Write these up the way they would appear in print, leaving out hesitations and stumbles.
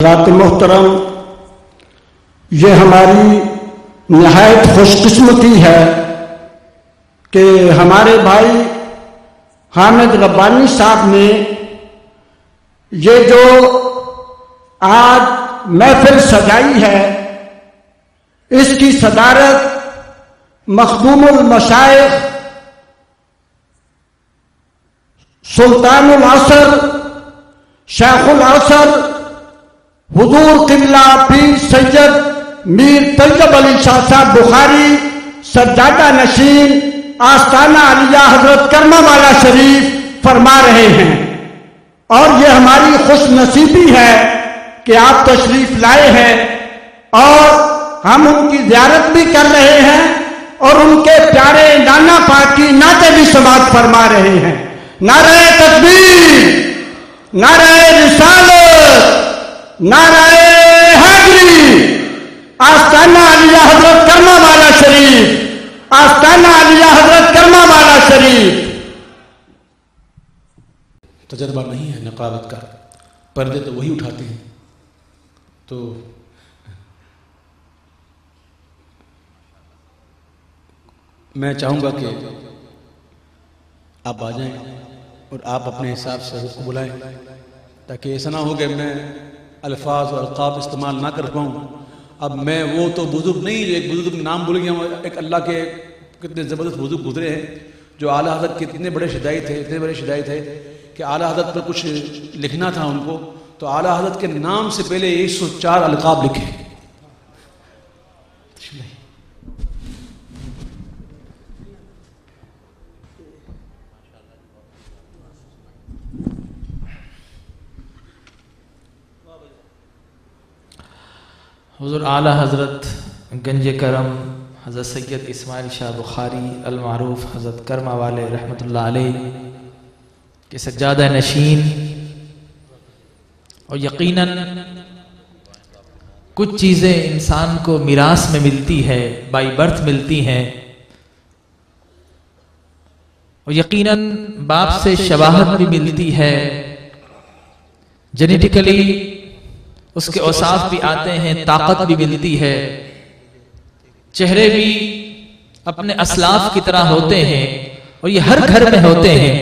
حضرات محترم، یہ ہماری نہایت خوش قسمتی ہے کہ ہمارے بھائی حامد ربانی صاحب نے یہ جو آج محفل سجائی ہے اس کی صدارت مخدوم المشائخ سلطان العصر شیخ العصر حضور قبلہ پیر سید میر طیب علی شاہ صاحب بخاری سجادہ نشین آستانہ علیہ حضرت کرما والا شریف فرما رہے ہیں، اور یہ ہماری خوش نصیبی ہے کہ آپ تشریف لائے ہیں اور ہم ان کی زیارت بھی کر رہے ہیں اور ان کے پیارے نانا پاک کی نعتیں بھی سماعت فرما رہے ہیں۔ نعرہ تکبیر، نعرہ رسالت، نعرہ حیدری، آستانہ علیہ حضرت کرما والا شریف، آستانہ علیہ حضرت کرما والا شریف۔ تجربہ نہیں ہے نقابت کا، پردے تو وہی اٹھاتے ہیں، تو میں چاہوں گا کہ آپ آ جائیں اور آپ اپنے حساب سے حضرت کو بلائیں، تاکہ ایسا نہ ہو کہ میں الفاظ اور القاب استعمال نہ کر پاؤں۔ اب میں وہ تو بزرگ نہیں جو ایک بزرگ نام بھول گیا، ایک اللہ کے کتنے زبردست بزرگ گزرے ہیں جو اعلیٰ حضرت کے اتنے بڑے شدائی تھے، اتنے بڑے شدائی تھے کہ اعلیٰ حضرت پر کچھ لکھنا تھا ان کو، تو اعلیٰ حضرت کے نام سے پہلے 104 القاب لکھے۔ حضور اعلیٰ حضرت گنج کرم حضرت سید اسماعیل شاہ بخاری المعروف حضرت کرما والے رحمۃ اللہ علیہ کے سجادہ نشین، اور یقیناً کچھ چیزیں انسان کو میراث میں ملتی ہے، بائی برتھ ملتی ہیں، اور یقیناً باپ سے شباہت بھی ملتی ہے، جینیٹیکلی اس کے اوصاف بھی آتے ہیں، طاقت بھی ملتی ہے، چہرے بھی اپنے اسلاف کی طرح ہوتے ہیں اور یہ ہر گھر میں ہوتے ہیں،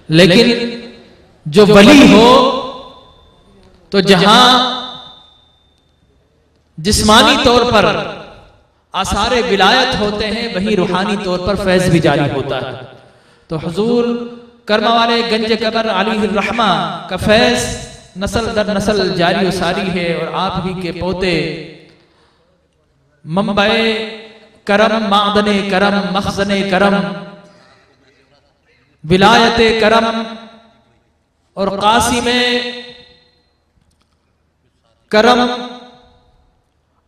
لیکن جو ولی ہو تو جہاں جسمانی طور پر آثار ولایت ہوتے ہیں وہیں روحانی طور پر فیض بھی جاری ہوتا ہے۔ تو حضور کرما والے گنج قبر علیہ الرحمہ کا فیض نسل در نسل جاری و ساری ہے، اور آپ ہی کے پوتے منبع کرم، معدن کرم، مخزن کرم، ولایت کرم اور قاسم کرم،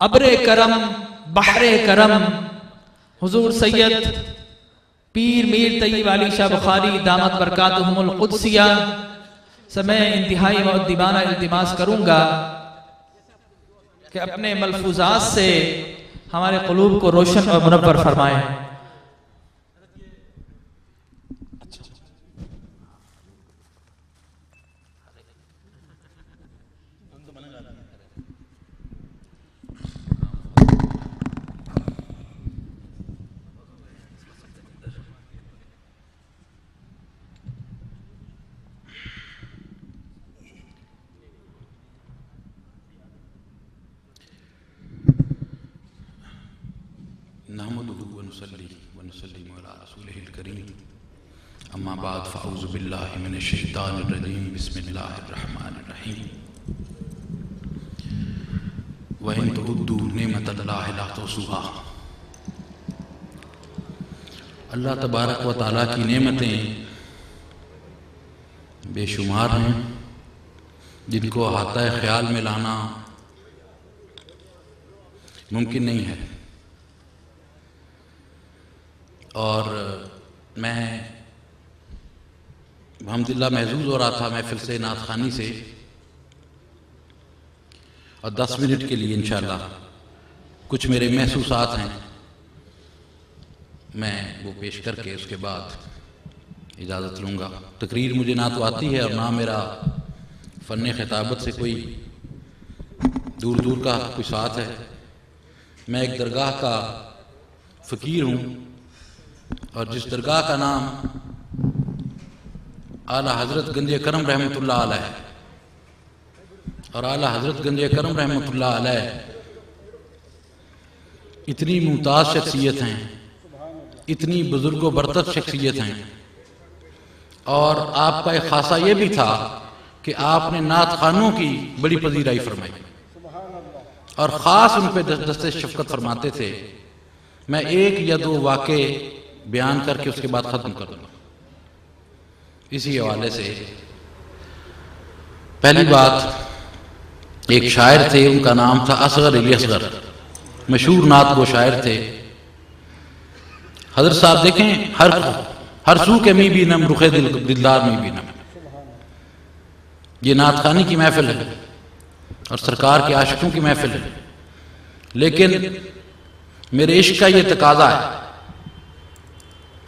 ابر کرم، بحر کرم، حضور سید پیر میر طیب علی شاہ بخاری دامت برکاتہم القدسیہ سے میں انتہائی مؤدبانہ التماس کروں گا کہ اپنے ملفوظات سے ہمارے قلوب کو روشن اور منور فرمائیں۔ نحمده ونصلي ونسلم على رسوله الكريم، اما بعد فاعوذ بالله من الشیطان الرجیم، بسم اللہ الرحمن الرحیم۔ وَإِن تَعُدُّوا نِعْمَتَ اللَّهِ لَا تُحْصُوهَا۔ اللہ تبارک و تعالیٰ کی نعمتیں بے شمار ہیں جن کو احاطہ خیال میں لانا ممکن نہیں ہے، اور میں الحمدللہ محظوظ ہو رہا تھا محفل سے، نعت خوانی سے، اور 10 منٹ کے لیے انشاءاللہ کچھ میرے محسوسات ہیں، میں وہ پیش کر کے اس کے بعد اجازت لوں گا۔ تقریر مجھے نہ تو آتی ہے اور نہ میرا فن خطابت سے کوئی دور دور کا کوئی ساتھ ہے. میں ایک درگاہ کا فقیر ہوں، اور جس درگاہ کا نام اعلیٰ حضرت گنج کرم رحمۃ اللہ علیہ، اور اعلیٰ حضرت گنج کرم رحمۃ اللہ علیہ اتنی ممتاز شخصیت ہیں، اتنی بزرگ و برتر شخصیت ہیں. اور آپ کا ایک خاصہ یہ بھی تھا کہ آپ نے نعت خوانوں کی بڑی پذیرائی فرمائی، اور خاص ان پہ دست شفقت فرماتے تھے. میں ایک یا دو واقعے بیان کر کے اس کے بعد ختم کر دوں. اسی حوالے سے پہلی بات، ایک شاعر تھے، ان کا نام تھا اصغر علی اصغر، مشہور نعت گو شاعر تھے. حضرت صاحب دیکھیں، ہر سو کے می بھی نم، رخ دلدار می بھی نم. یہ نعت خوانی کی محفل ہے اور سرکار کے عاشقوں کی محفل ہے، لیکن میرے عشق کا یہ تقاضا ہے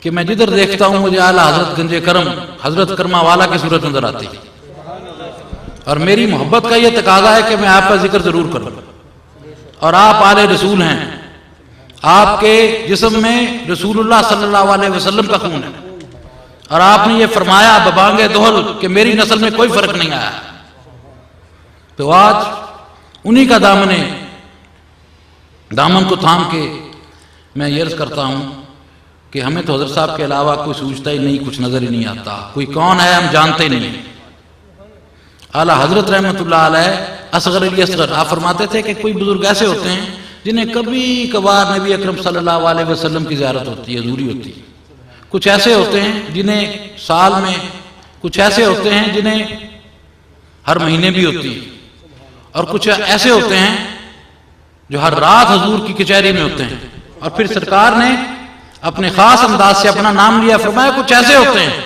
کہ میں جدھر دیکھتا ہوں مجھے اعلیٰ حضرت گنج کرم، حضرت کرما والا کی صورت نظر آتی ہے. اور میری محبت کا یہ تقاضا ہے کہ میں آپ کا ذکر ضرور کروں. اور آپ آل رسول ہیں، آپ کے جسم میں رسول اللہ صلی اللہ علیہ وسلم کا خون ہے، اور آپ نے یہ فرمایا ببانگ دہل کہ میری نسل میں کوئی فرق نہیں آیا. تو آج انہی کا دامن کو تھام کے میں یہ عرض کرتا ہوں کہ ہمیں تو حضرت صاحب کے علاوہ کوئی سوچتا ہی نہیں، کچھ نظر ہی نہیں آتا، کوئی کون ہے ہم جانتے ہی نہیں. اعلیٰ حضرت رحمۃ اللہ علیہ اصغر علی اصغر، آپ فرماتے تھے کہ کوئی بزرگ ایسے ہوتے ہیں جنہیں کبھی کبھار نبی اکرم صلی اللہ علیہ وسلم کی زیارت ہوتی ہے، حضوری ہوتی ہے. کچھ ایسے ہوتے ہیں جنہیں سال میں، کچھ ایسے ہوتے ہیں جنہیں ہر مہینے بھی ہوتی ہے، اور کچھ ایسے ہوتے ہیں جو ہر رات حضور کی کچہری میں ہوتے ہیں. اور پھر سرکار نے اپنے خاص انداز سے اپنا نام لیا، فرمایا کچھ ایسے ہوتے ہیں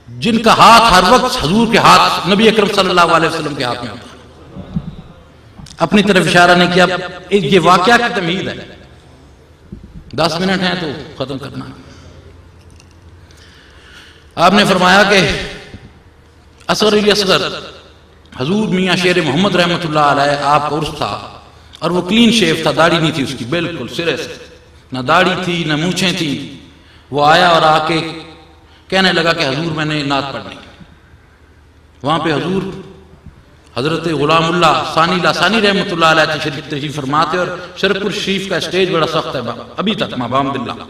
جن کا ہاتھ ہر وقت حضور کے ہاتھ، نبی اکرم صلی اللہ علیہ وسلم کے ہاتھ میں ہوتا ہے. اپنی طرف اشارہ نہیں کیا. یہ واقعہ کی تمہید ہے. 10 منٹ ہیں تو ختم کرنا. آپ نے فرمایا کہ اصغر علی اصغر، حضور میاں شیر محمد رحمۃ اللہ علیہ، آپ کا عرس تھا، اور وہ کلین شیف تھا، داڑھی نہیں تھی اس کی، بالکل سرے سے، نہ داڑھی تھی نہ مونچھیں تھی. وہ آیا اور آ کے کہنے لگا کہ حضور میں نے نعت پڑھنی. وہاں پہ حضور حضرت غلام اللہ ثانی لاسانی رحمۃ اللہ علیہ تشریف فرماتے، اور شرف پور شریف کا اسٹیج بڑا سخت ہے ابھی تک، بحمد اللہ.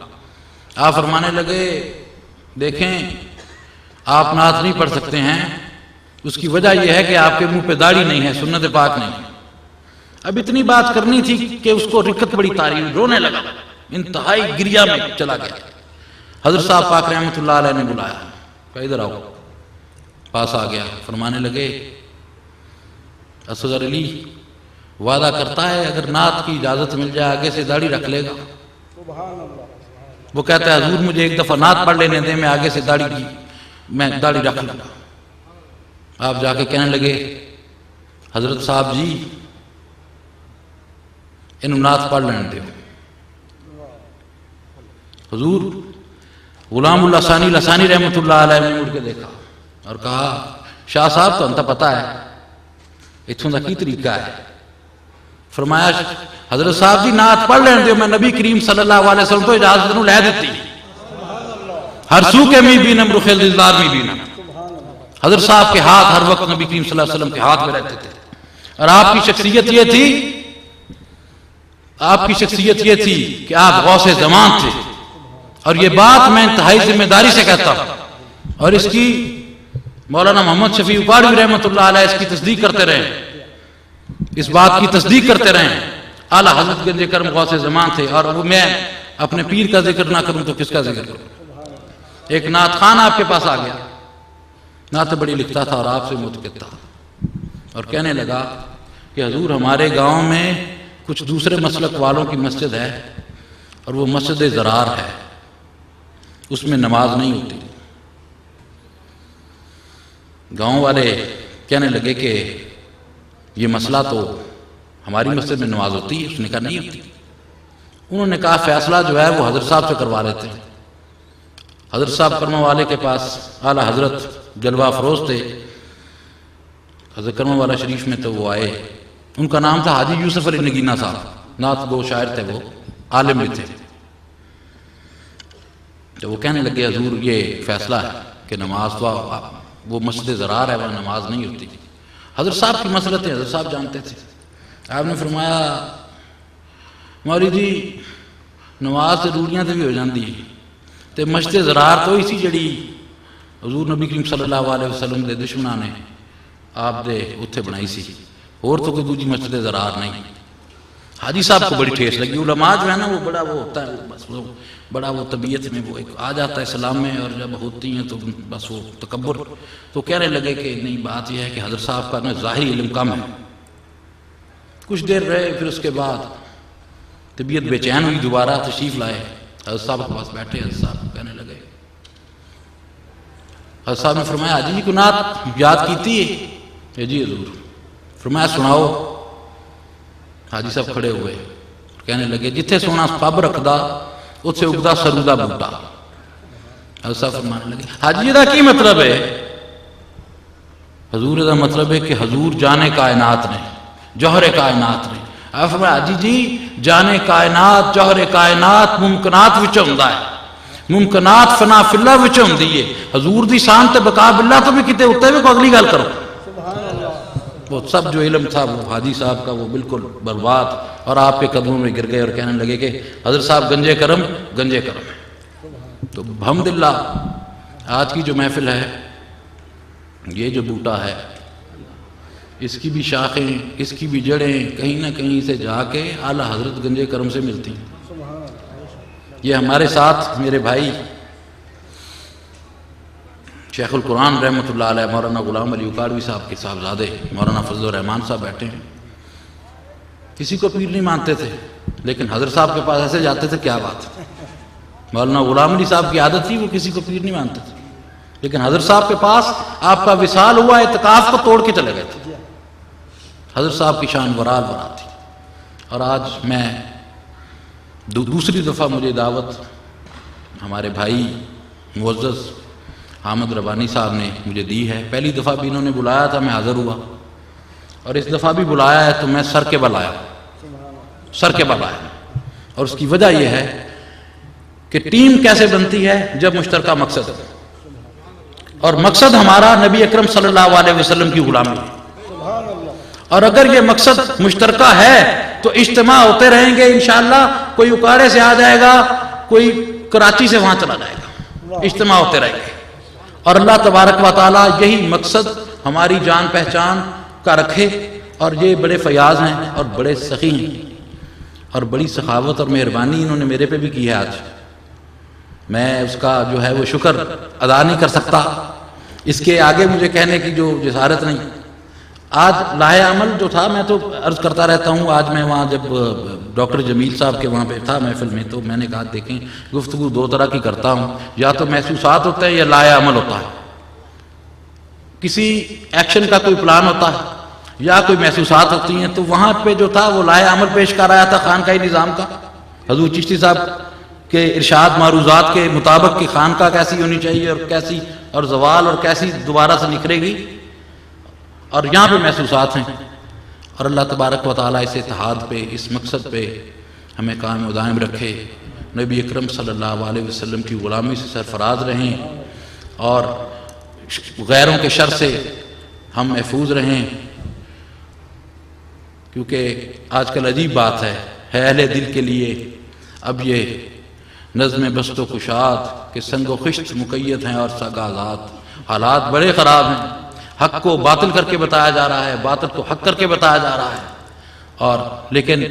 آپ فرمانے لگے دیکھیں آپ نعت نہیں پڑھ سکتے ہیں، اس کی وجہ یہ ہے کہ آپ کے منہ پہ داڑھی نہیں ہے، سنت پاک نہیں. اب اتنی بات کرنی تھی کہ اس کو رکت بڑی تاری، رونے لگا، انتہائی گریا میں چلا گیا. حضرت صاحب پاک رحمۃ اللہ علیہ نے بلایا کہ ادھر آؤ. پاس آ گیا، فرمانے لگے اصغر علی وعدہ کرتا ہے اگر نعت کی اجازت مل جائے آگے سے داڑھی رکھ لے گا. وہ کہتا ہے حضور مجھے ایک دفعہ نعت پڑھ لینے دیں، میں آگے سے داڑھی رکھ لوں گا. آپ جا کے کہنے لگے حضرت صاحب جی انہوں نعت پڑھ لینے دے. حضور غلام اللہ ثانی لسانی رحمۃ اللہ علیہ نے مڑ کے دیکھا اور کہا شاہ صاحب تو انتا پتا ہے اتھوں دا کی طریقہ ہے. فرمایا حضرت صاحب جی نعت پڑھ لینے دے، میں نبی کریم صلی اللہ علیہ وسلم تو اجازت نو لے دیتی. ہر سو کے می بھی نم، رخ دلدار می بھی نم. حضرت صاحب کے ہاتھ ہر وقت نبی کریم صلی اللہ علیہ وسلم کے ہاتھ میں رہتے تھے. اور آپ کی شخصیت یہ تھی کہ آپ غوث زمان تھے. اور یہ بات میں انتہائی ذمہ داری سے کہتا ہوں، اور اس کی مولانا محمد شفیع اکاڑوی رحمۃ اللہ علیہ اس کی تصدیق کرتے رہے، اس بات کی تصدیق کرتے رہے. اعلیٰ حضرت گنج کرم غوث زمان تھے، اور وہ میں اپنے پیر کا ذکر نہ کروں تو کس کا ذکر کروں. ایک نعت خان آپ کے پاس آ گیا، نعت بڑی لکھتا تھا اور آپ سے متقد تھا، اور کہنے لگا کہ حضور ہمارے گاؤں میں کچھ دوسرے مسلک والوں کی مسجد ہے، اور وہ مسجد زرار ہے، اس میں نماز نہیں ہوتی. گاؤں والے کہنے لگے کہ یہ مسئلہ تو ہماری مسجد میں نماز ہوتی ہے. اس نے کہا نہیں ہوتی. انہوں نے کہا فیصلہ جو ہے وہ حضرت صاحب سے کروا لیتے ہیں. حضرت صاحب کرما والے کے پاس اعلیٰ حضرت جلوہ افروز تھے. حضرت کرما والا شریف میں تو وہ آئے ان کا نام تھا حاجی یوسف علی نگینہ صاحب، نعت گو شاعر تھے، وہ عالم بھی تھے۔ تو وہ کہنے لگے حضور یہ فیصلہ ہے کہ نماز تو وہ مسجد ضرار ہے، وہاں نماز نہیں ہوتی۔ حضرت صاحب کی مسئلہ تھے، حضرت صاحب جانتے تھے۔ آپ نے فرمایا مولوی جی نماز سے روڑیاں تو بھی ہو جاندی ہے، تے مسجد ضرار تو اسی جڑی حضور نبی کریم صلی اللہ علیہ وسلم دے دشمناں نے آپ دے اتھے بنائی سی، اور تو کوئی دوجی مسجد ضرار نہیں۔ حاجی صاحب کو بڑی ٹھیس لگی۔ علماء جو ہے نا وہ بڑا وہ ہوتا ہے، بس وہ بڑا وہ طبیعت میں وہ ایک آ جاتا ہے اسلام میں، اور جب ہوتی ہیں تو بس وہ تکبر۔ تو کہنے لگے کہ نہیں، بات یہ ہے کہ حضرت صاحب کا نا ظاہری علم کم ہے۔ کچھ دیر رہے، پھر اس کے بعد طبیعت بے چین ہوئی، دوبارہ تشریف لائے، حضرت صاحب کے پاس بیٹھے۔ حضرت صاحب کہنے لگے، حضرت صاحب نے فرمایا حاجی جی کو نعت یاد کیتی ہے؟ جی حضور۔ فرمایا سناؤ۔ حاجی صاحب کھڑے ہوئے، کہنے لگے جتھے سونا پب رکھدا اتھے اگدا سرو دا بوٹا۔ حضرت صاحب فرمانے لگے حاجی دا کی مطلب ہے؟ حضور دا مطلب ہے کہ حضور جانے کائنات نے، جوہر کائنات نے۔ آپ فرمایا حاجی جی جانے کائنات، جوہر کائنات ممکنات وچ ہوندا ہے، ممکنات فنا فی اللہ وچ ہوندی ہے۔ حضور دی شان تے بقا باللہ تو بھی کتے اتنے بھی کوئی اگلی گل کرو۔ وہ سب جو علم تھا وہ حاجی صاحب کا وہ بالکل برباد، اور آپ کے قدموں میں گر گئے اور کہنے لگے کہ حضرت صاحب گنجے کرم، گنجے کرم ہے۔ تو الحمدللہ آج کی جو محفل ہے، یہ جو بوٹا ہے، اس کی بھی شاخیں، اس کی بھی جڑیں کہیں نہ کہیں سے جا کے اعلیٰ حضرت گنجے کرم سے ملتی ہیں۔ یہ ہمارے ساتھ میرے بھائی شیخ القرآن رحمۃ اللہ علیہ مولانا غلام علی اکاڑوی صاحب کے صاحبزادے مولانا فضل الرحمان صاحب بیٹھے ہیں۔ کسی کو پیر نہیں مانتے تھے، لیکن حضرت صاحب کے پاس ایسے جاتے تھے، کیا بات ہے۔ مولانا غلام علی صاحب کی عادت تھی، وہ کسی کو پیر نہیں مانتے تھے، لیکن حضرت صاحب کے پاس آپ کا وصال ہوا، اعتکاف کو توڑ کے چلے گئے تھے۔ حضرت صاحب کی شان برال برا تھی۔ اور آج میں دوسری دفعہ مجھے دعوت ہمارے بھائی معزز حامد ربانی صاحب نے مجھے دی ہے۔ پہلی دفعہ بھی انہوں نے بلایا تھا، میں حاضر ہوا، اور اس دفعہ بھی بلایا ہے تو میں سر کے بل آیا، سر کے بل آیا۔ اور اس کی وجہ یہ ہے کہ ٹیم کیسے بنتی ہے جب مشترکہ مقصد ہے، اور مقصد ہمارا نبی اکرم صلی اللہ علیہ وسلم کی غلامی ہے۔ اور اگر یہ مقصد مشترکہ ہے تو اجتماع ہوتے رہیں گے انشاءاللہ۔ کوئی اکاڑے سے آ جائے گا، کوئی کراچی سے وہاں چلا جائے گا، اجتماع ہوتے رہیں گے۔ اور اللہ تبارک و تعالیٰ یہی مقصد ہماری جان پہچان کا رکھے۔ اور یہ بڑے فیاض ہیں اور بڑے سخی ہیں، اور بڑی سخاوت اور مہربانی انہوں نے میرے پہ بھی کی ہے۔ آج میں اس کا جو ہے وہ شکر ادا نہیں کر سکتا، اس کے آگے مجھے کہنے کی جو جسارت نہیں۔ آج لاہے عمل جو تھا، میں تو عرض کرتا رہتا ہوں، آج میں وہاں جب ڈاکٹر جمیل صاحب کے وہاں پہ تھا محفل میں، تو میں نے کہا دیکھیں گفتگو دو طرح کی کرتا ہوں، یا تو محسوسات ہوتے ہیں یا لاہے عمل ہوتا ہے۔ کسی ایکشن کا کوئی پلان ہوتا ہے یا کوئی محسوسات ہوتی ہیں، تو وہاں پہ جو تھا وہ لاہے عمل پیش کر آیا تھا خانقاہی نظام کا۔ حضور چشتی صاحب کے ارشاد معروضات کے مطابق کہ خانقاہ کیسی ہونی چاہیے اور کیسی، اور زوال اور کیسی دوبارہ سے نکھرے گی، اور یہاں پہ محسوسات ہیں۔ اور اللہ تبارک و تعالیٰ اس اتحاد پہ، اس مقصد پہ ہمیں قائم و دائم رکھے، نبی اکرم صلی اللہ علیہ وسلم کی غلامی سے سرفراز رہیں، اور غیروں کے شر سے ہم محفوظ رہیں۔ کیونکہ آج کل عجیب بات ہے اہل دل کے لیے اب یہ نظم بست و کشاد کہ سنگ و خشت مقید ہیں اور سگ آزاد۔ حالات بڑے خراب ہیں، حق کو باطل کر کے بتایا جا رہا ہے، باطل کو حق کر کے بتایا جا رہا ہے، اور لیکن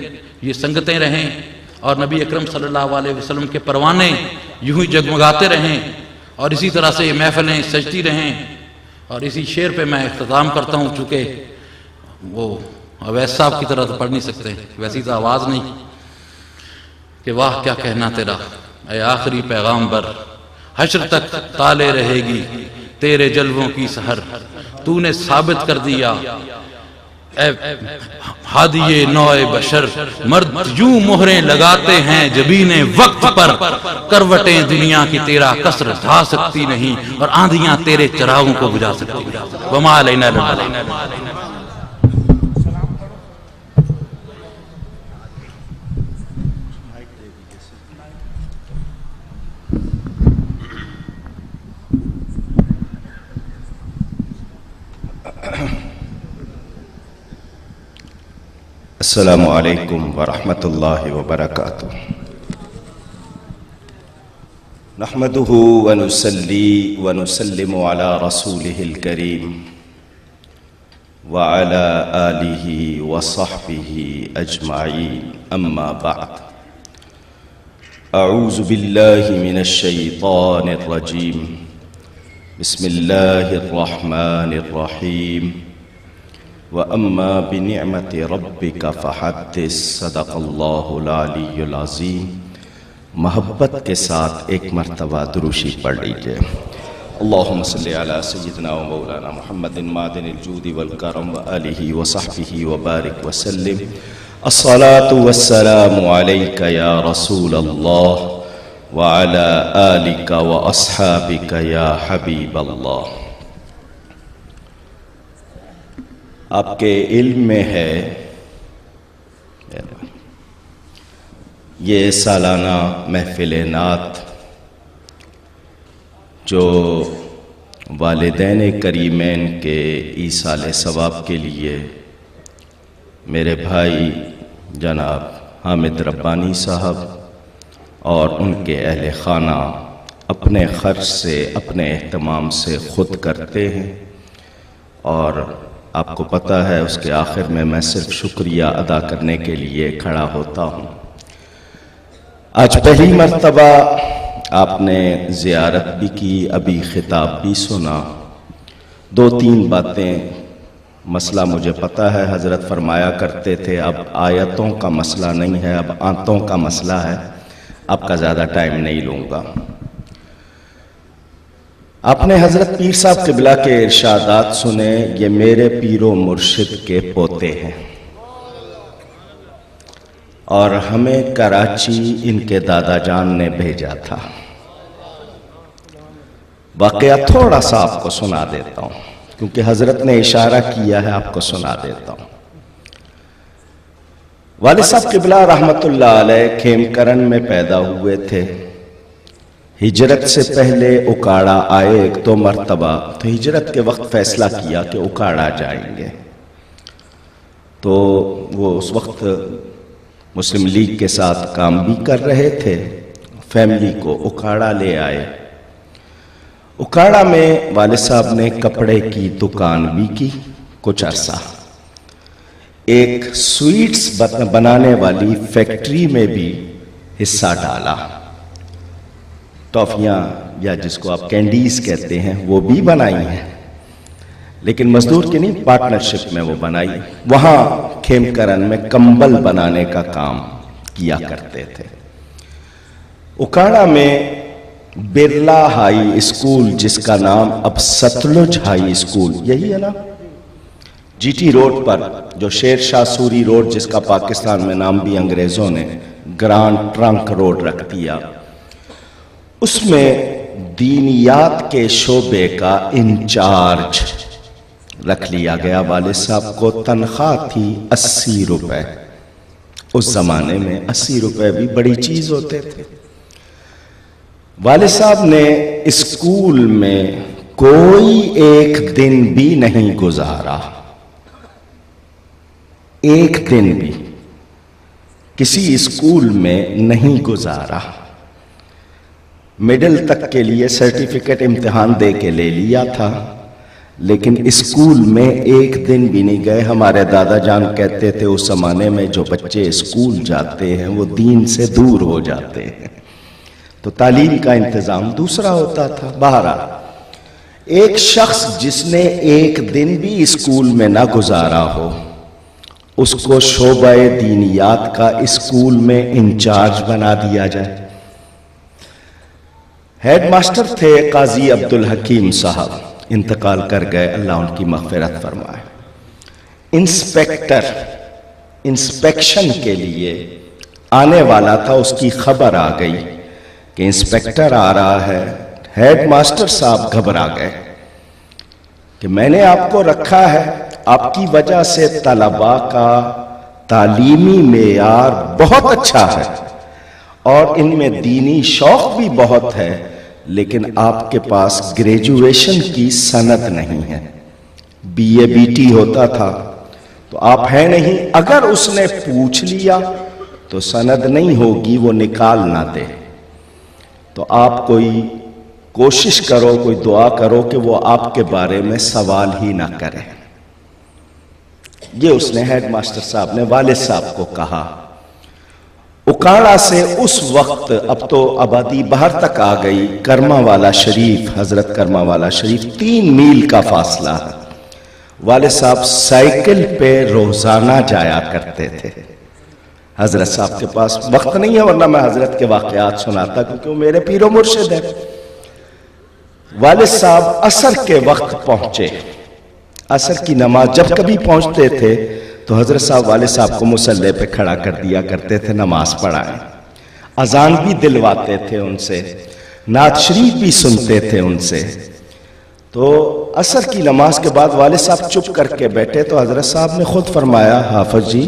یہ سنگتیں رہیں، اور نبی اکرم صلی اللہ علیہ وسلم کے پروانے یوں ہی جگمگاتے رہیں، اور اسی طرح سے یہ محفلیں سجتی رہیں۔ اور اسی شعر پہ میں اختتام کرتا ہوں، چونکہ وہ اویس صاحب کی طرح تو پڑھ نہیں سکتے، ویسی تو آواز نہیں، کہ واہ کیا کہنا تیرا اے آخری پیغامبر، حشر تک تالے رہے گی تیرے جلووں کی سحر، تو نے ثابت کر دیا اے ہادی نوع بشر، مرد یوں مہریں لگاتے ہیں جبین وقت پر، کروٹیں دنیا کی تیرا کسر ڈھا سکتی نہیں، اور آندھیاں تیرے چراغوں کو بجھا سکتی نہیں۔ وما علینا الا البلاغ۔ السلام علیکم ورحمۃ اللہ وبرکاتہ۔ نحمده ونصلي ونسلم على رسوله الكريم وعلى آله وصحبه أجمعين، أما بعد، أعوذ بالله من الشيطان الرجيم، بسم الله الرحمن الرحيم، وَأَمَّا بِنِعْمَةِ رَبِّكَ فَحَدِّثْ، صدق اللہ العلی العظیم۔ محبت کے ساتھ ایک مرتبہ دروشی پڑھ لیجئے۔ اللہم صلی علی سیدنا و مولانا محمد معدن الجود والکرم وآلہ وصحبہ وبارک وسلم۔ الصلاة والسلام علیک یا رسول اللہ وعلی آلک واصحابک یا حبیب اللہ۔ آپ کے علم میں ہے یہ سالانہ محفل نعت جو والدین کریمین کے ایصال ثواب کے لیے میرے بھائی جناب حامد ربانی صاحب اور ان کے اہل خانہ اپنے خرچ سے اپنے اہتمام سے خود کرتے ہیں، اور آپ کو پتہ ہے اس کے آخر میں صرف شکریہ ادا کرنے کے لیے کھڑا ہوتا ہوں۔ آج پہلی مرتبہ آپ نے زیارت بھی کی، ابھی خطاب بھی سنا۔ دو تین باتیں، مسئلہ مجھے پتہ ہے، حضرت فرمایا کرتے تھے اب آیتوں کا مسئلہ نہیں ہے، اب آنتوں کا مسئلہ ہے، آپ کا زیادہ ٹائم نہیں لوں گا۔ آپ نے حضرت پیر صاحب قبلہ کے ارشادات سنے، یہ میرے پیر و مرشد کے پوتے ہیں، اور ہمیں کراچی ان کے دادا جان نے بھیجا تھا۔ واقعہ تھوڑا سا آپ کو سنا دیتا ہوں کیونکہ حضرت نے اشارہ کیا ہے، آپ کو سنا دیتا ہوں۔ والد صاحب قبلہ رحمت اللہ علیہ کھیم کرن میں پیدا ہوئے تھے۔ ہجرت سے پہلے اکاڑا آئے ایک دو مرتبہ، تو ہجرت کے وقت فیصلہ کیا کہ اکاڑا جائیں گے، تو وہ اس وقت مسلم لیگ کے ساتھ کام بھی کر رہے تھے، فیملی کو اکاڑا لے آئے۔ اکاڑا میں والد صاحب نے کپڑے کی دکان بھی کی کچھ عرصہ، ایک سویٹس بنانے والی فیکٹری میں بھی حصہ ڈالا، ٹافیاں یا جس کو آپ کینڈیز کہتے ہیں وہ بھی بنائی ہیں، لیکن مزدور کی نہیں، پارٹنرشپ میں وہ بنائی۔ وہاں کھیم کرن میں کمبل بنانے کا کام کیا کرتے تھے۔ اکاڑا میں برلا ہائی اسکول، جس کا نام اب ستلج ہائی اسکول، یہی ہے نا، جی ٹی روڈ پر، جو شیر شاہ سوری روڈ جس کا پاکستان میں نام بھی انگریزوں نے گرانڈ ٹرنک روڈ رکھ دیا، اس میں دینیات کے شعبے کا انچارج رکھ لیا گیا۔ والد صاحب کو تنخواہ تھی 80 روپے، اس زمانے میں 80 روپے بھی بڑی چیز ہوتے تھے۔ والد صاحب نے اسکول میں کوئی ایک دن بھی نہیں گزارا، ایک دن بھی کسی اسکول میں نہیں گزارا۔ میڈل تک کے لیے سرٹیفکیٹ امتحان دے کے لے لیا تھا، لیکن اسکول میں ایک دن بھی نہیں گئے۔ ہمارے دادا جان کہتے تھے اس زمانے میں جو بچے اسکول جاتے ہیں وہ دین سے دور ہو جاتے ہیں، تو تعلیم کا انتظام دوسرا ہوتا تھا۔ بہرحال ایک شخص جس نے ایک دن بھی اسکول میں نہ گزارا ہو، اس کو شعبہ دینیات کا اسکول میں انچارج بنا دیا جائے۔ ہیڈ ماسٹر تھے قاضی عبدالحکیم صاحب، انتقال کر گئے، اللہ ان کی مغفرت فرمائے۔ انسپیکٹر انسپیکشن کے لیے آنے والا تھا، اس کی خبر آ گئی کہ انسپیکٹر آ رہا ہے۔ ہیڈ ماسٹر صاحب گھبرا گئے کہ میں نے آپ کو رکھا ہے، آپ کی وجہ سے طلباء کا تعلیمی معیار بہت اچھا ہے اور ان میں دینی شوق بھی بہت ہے، لیکن آپ کے پاس گریجویشن کی سند نہیں ہے۔ بی اے بی ٹی ہوتا تھا تو آپ ہیں نہیں. اگر اس نے پوچھ لیا تو سند نہیں ہوگی، وہ نکال نہ دے. تو آپ کوئی کوشش کرو، کوئی دعا کرو کہ وہ آپ کے بارے میں سوال ہی نہ کرے. یہ اس نے ہیڈ ماسٹر صاحب نے والد صاحب کو کہا. اکاڑا سے اس وقت، اب تو آبادی باہر تک آ گئی، کرما والا شریف، حضرت کرما والا شریف 3 میل کا فاصلہ ہے. والد صاحب سائیکل پہ روزانہ جایا کرتے تھے. حضرت صاحب کے پاس وقت نہیں ہے، ورنہ میں حضرت کے واقعات سناتا کیونکہ وہ میرے پیر و مرشد ہے. والد صاحب عصر کے وقت پہنچے. عصر کی نماز جب کبھی پہنچتے تھے تو حضرت صاحب والد صاحب کو مصلی پہ کھڑا کر دیا کرتے تھے نماز پڑھائیں. اذان بھی دلواتے تھے ان سے، نعت شریف بھی سنتے تھے ان سے. تو عصر کی نماز کے بعد والد صاحب چپ کر کے بیٹھے تو حضرت صاحب نے خود فرمایا، حافظ جی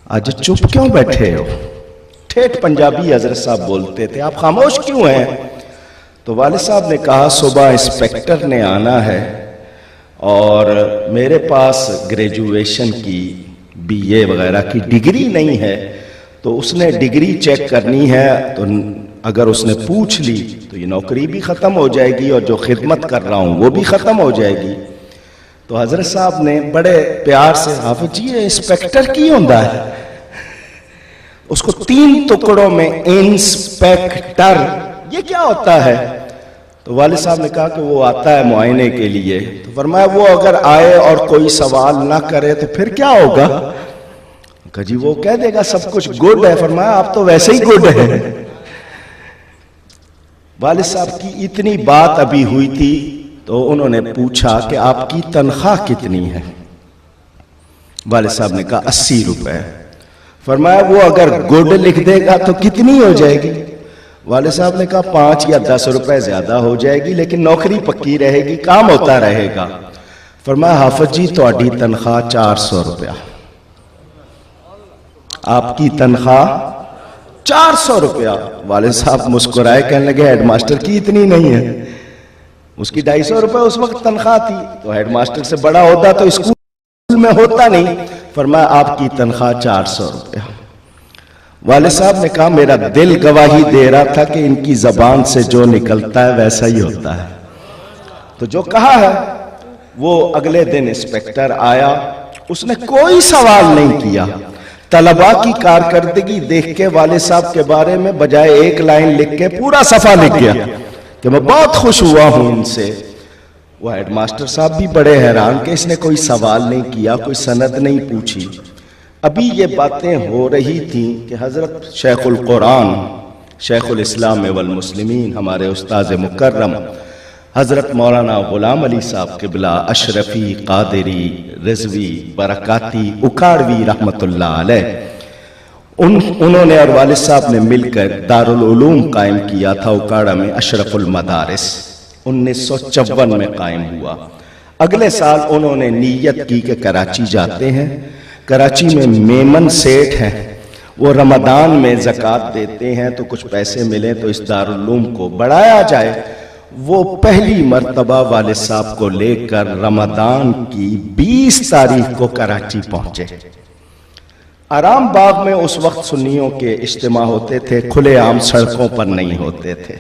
آج چپ کیوں بیٹھے ہو؟ ٹھیٹھ پنجابی حضرت صاحب بولتے تھے، آپ خاموش کیوں ہیں؟ تو والد صاحب نے کہا صبح انسپیکٹر نے آنا ہے اور میرے پاس گریجویشن کی BA وغیرہ کی ڈگری نہیں ہے، تو اس نے ڈگری چیک کرنی ہے. تو اگر اس نے پوچھ لی تو یہ نوکری بھی ختم ہو جائے گی اور جو خدمت کر رہا ہوں وہ بھی ختم ہو جائے گی. تو حضرت صاحب نے بڑے پیار سے، حافظ جی یہ انسپیکٹر کی ہوتا ہے؟ اس کو 3 ٹکڑوں میں انسپیکٹر، یہ کیا ہوتا ہے؟ تو والد صاحب نے کہا کہ وہ آتا ہے معائنے کے لیے. تو فرمایا وہ اگر آئے اور کوئی سوال نہ کرے تو پھر کیا ہوگا؟ کہا جی وہ کہہ دے گا سب کچھ گڈ ہے. فرمایا آپ تو ویسے ہی گڈ ہے. والد صاحب کی اتنی بات ابھی ہوئی تھی تو انہوں نے پوچھا کہ آپ کی تنخواہ کتنی ہے؟ والد صاحب نے کہا 80 روپے. فرمایا وہ اگر گڈ لکھ دے گا تو کتنی ہو جائے گی؟ والد صاحب نے کہا 5 یا 10 روپے زیادہ ہو جائے گی، لیکن نوکری پکی رہے گی، کام ہوتا رہے گا. فرمایا حافظ جی تہاڈی تنخواہ 400 روپیہ. آپ کی تنخواہ 400 روپیہ. والد صاحب مسکرائے، کہنے لگے ہیڈ ماسٹر کی اتنی نہیں ہے. اس کی 250 روپے اس وقت تنخواہ تھی، تو ہیڈ ماسٹر سے بڑا ہوتا تو اسکول میں ہوتا نہیں. فرمایا آپ کی تنخواہ 400 روپیہ. والد صاحب نے کہا میرا دل گواہی دے رہا تھا کہ ان کی زبان سے جو نکلتا ہے ویسا ہی ہوتا ہے. تو جو کہا ہے وہ اگلے دن انسپیکٹر آیا، اس نے کوئی سوال نہیں کیا. طلباء کی کارکردگی دیکھ کے والد صاحب کے بارے میں بجائے 1 لائن لکھ کے پورا صفحہ لکھ گیا کہ میں بہت خوش ہوا ہوں ان سے. وہ ہیڈ ماسٹر صاحب بھی بڑے حیران کہ اس نے کوئی سوال نہیں کیا، کوئی سند نہیں پوچھی. ابھی یہ باتیں ہو رہی تھیں کہ حضرت شیخ القرآن، شیخ الاسلام والمسلمین، ہمارے استاذ مکرم حضرت مولانا غلام علی صاحب قبلہ اشرفی قادری رضوی برکاتی اکاڑوی رحمت اللہ علیہ، انہوں نے اور والد صاحب نے مل کر دارالعلوم قائم کیا تھا اکاڑا میں. اشرف المدارس 1954 میں قائم ہوا. اگلے سال انہوں نے نیت کی کہ کراچی جاتے ہیں. کراچی میں میمن سیٹھ ہیں، وہ رمضان میں زکوٰۃ دیتے ہیں تو کچھ پیسے ملیں تو اس دارالعلوم کو بڑھایا جائے. وہ پہلی مرتبہ والد صاحب کو لے کر رمضان کی 20 تاریخ کو کراچی پہنچے. آرام باغ میں اس وقت سنیوں کے اجتماع ہوتے تھے، کھلے عام سڑکوں پر نہیں ہوتے تھے.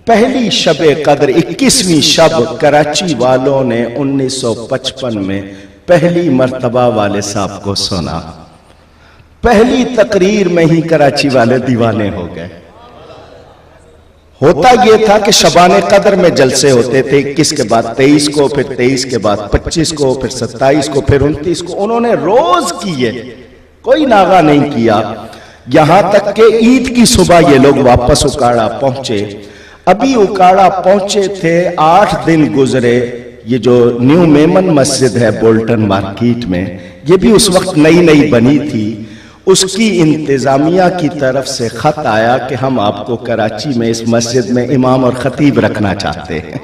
پہلی شب قدر 21ویں شب کراچی والوں نے 1955 میں پہلی مرتبہ والد صاحب کو سنا. پہلی تقریر میں ہی کراچی والے دیوانے ہو گئے. ہوتا یہ تھا کہ شبان قدر میں جلسے ہوتے تھے، 21 کے بعد 23 کو، پھر 23 کے بعد 25 کو، پھر 27 کو، پھر 29 کو. انہوں نے روز کیے، کوئی ناغہ نہیں کیا، یہاں تک کہ عید کی صبح یہ لوگ واپس اکاڑا پہنچے. ابھی اکاڑا پہنچے تھے، 8 دن گزرے. یہ جو نیو میمن مسجد ہے بولٹن مارکیٹ میں، یہ بھی اس وقت نئی نئی بنی تھی. اس کی انتظامیہ کی طرف سے خط آیا کہ ہم آپ کو کراچی میں اس مسجد میں امام اور خطیب رکھنا چاہتے ہیں.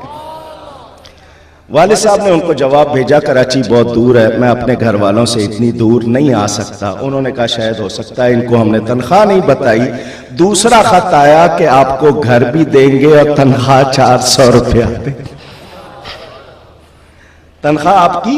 والد صاحب نے ان کو جواب بھیجا کراچی بہت دور ہے، میں اپنے گھر والوں سے اتنی دور نہیں آ سکتا. انہوں نے کہا شاید ہو سکتا ہے ان کو ہم نے تنخواہ نہیں بتائی. دوسرا خط آیا کہ آپ کو گھر بھی دیں گے اور تنخواہ 400 روپیہ. تنخواہ آپ کی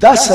10